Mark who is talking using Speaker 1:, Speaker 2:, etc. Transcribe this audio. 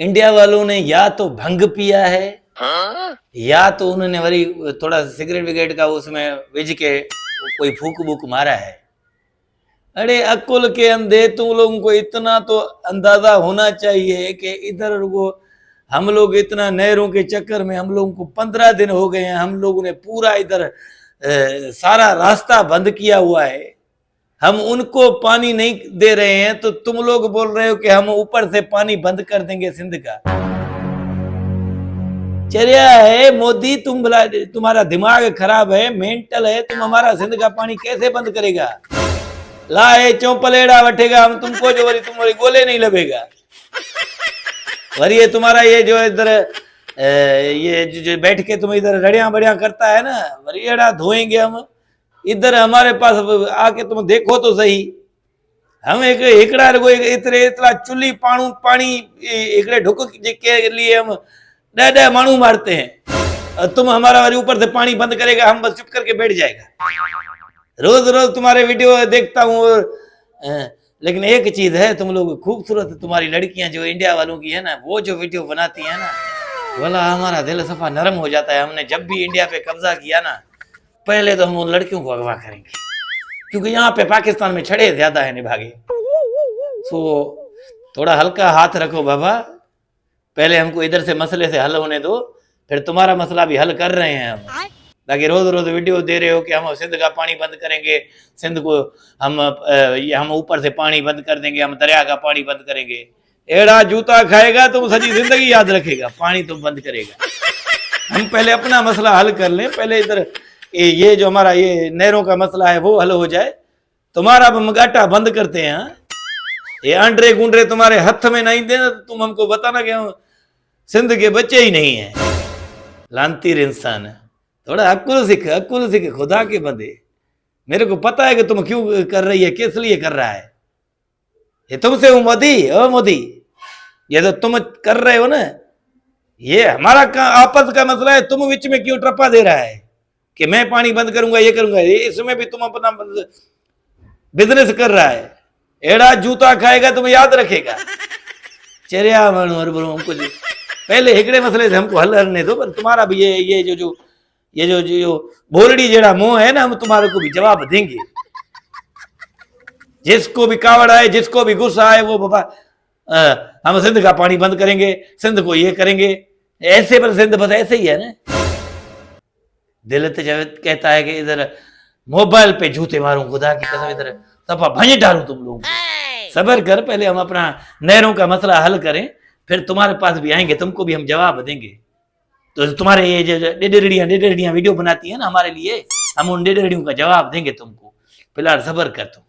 Speaker 1: India वालों ने या तो भंग पिया है या तो उन्होंने वरी थोड़ा सिगरेट विगरेट का उसमें विज के कोई फूक बूक मारा है। अरे अकुल के अंधे, तुम लोगों को इतना तो अंदाजा होना चाहिए कि इधर वो हम लोग इतना नहरों के चक्कर में हम लोगों को 15 दिन हो गए हैं, हम लोगों ने पूरा इधर सारा रास्ता बंद किया हुआ है, हम उनको पानी नहीं दे रहे हैं, तो तुम लोग बोल रहे हो कि हम ऊपर से पानी बंद कर देंगे सिंध का। चर्या है मोदी, तुम्हारा दिमाग खराब है, मेंटल है, तुम हमारा सिंध का पानी कैसे बंद करेगा? लाए चौपलेड़ा वठेगा हम तुमको, जो वरी तुम्हारी गोले नहीं लगेगा। वरी ये तुम्हारा ये जो इधर ये जो बैठ के तुम इधर रड़िया बड़िया करता है ना, वरी एड़ा धोएंगे हम। इधर हमारे पास आके तुम देखो तो सही, हम एक एकड़ा इतना चुल्ली पानी एकड़े ढुक के लिए हम 10 मानू मारते हैं, तुम हमारा वाली ऊपर से पानी बंद करेगा, हम बस चुप करके बैठ जाएगा। रोज रोज तुम्हारे वीडियो देखता हूँ। लेकिन एक चीज है, तुम लोग खूबसूरत, तुम्हारी लड़कियां जो इंडिया वालों की है ना, वो जो वीडियो बनाती है ना, वाला हमारा दिल सफा नरम हो जाता है। हमने जब भी इंडिया पे कब्जा किया ना, पहले तो हम उन लड़कियों को अगवा करेंगे, क्योंकि यहाँ पे पाकिस्तान में छड़े ज्यादा है निभागे। तो थोड़ा हल्का हाथ रखो बाबा, पहले हमको इधर से मसले से हल होने दो, फिर तुम्हारा मसला भी हल कर रहे हैं हम। ताकि रोज रोज वीडियो दे रहे हो कि हम सिंध का पानी बंद करेंगे, सिंध को हम ऊपर से पानी बंद कर देंगे, हम दरिया का पानी बंद करेंगे। एड़ा जूता खाएगा तुम सजी जिंदगी याद रखेगा, पानी तुम बंद करेगा। हम पहले अपना मसला हल कर लें, पहले इधर ये जो हमारा ये नहरों का मसला है वो हल हो जाए, तुम्हारा मगाटा बंद करते हैं। ये आंड्रे गुंड्रे तुम्हारे हाथ में नहीं देना, तो तुम हमको बताना कि हम सिंध के बच्चे ही नहीं है। लांतीर इंसान, थोड़ा अक्ल सीख खुदा के बंदे। मेरे को पता है कि तुम क्यों कर रही है, किस लिए कर रहा है। ये तुमसे हूं मोदी, ओ मोदी, ये तो तुम कर रहे हो ना, ये हमारा आपस का मसला है, तुम बीच में क्यों टप्पा दे रहा है कि मैं पानी बंद करूंगा, ये करूंगा। इसमें भी तुम अपना बिजनेस कर रहा है। एड़ा जूता खाएगा तुम याद रखेगा। चरिया मानू और बोलो हमको पहले हिकड़े मसले से हमको हल करने दो, पर तुम्हारा भी ये जो बोलड़ी जेड़ा मुंह है ना, हम तुम्हारे को भी जवाब देंगे। जिसको भी कावड़ आए, जिसको भी गुस्सा आए, वो बाबा हम सिंध का पानी बंद करेंगे, सिंध को ये करेंगे, ऐसे पर सिंध बस ऐसे ही है ना। दिल तो कहता है कि इधर मोबाइल पे जूते मारूं, खुदा की कसम इधर सफा भंज डालूं तुम लोग। सबर कर, पहले हम अपना नहरों का मसला हल करें, फिर तुम्हारे पास भी आएंगे, तुमको भी हम जवाब देंगे। तो तुम्हारे ये जो डेडरियां वीडियो बनाती है ना हमारे लिए, हम उन डेडरियों का जवाब देंगे तुमको। फिलहाल सबर कर तुम।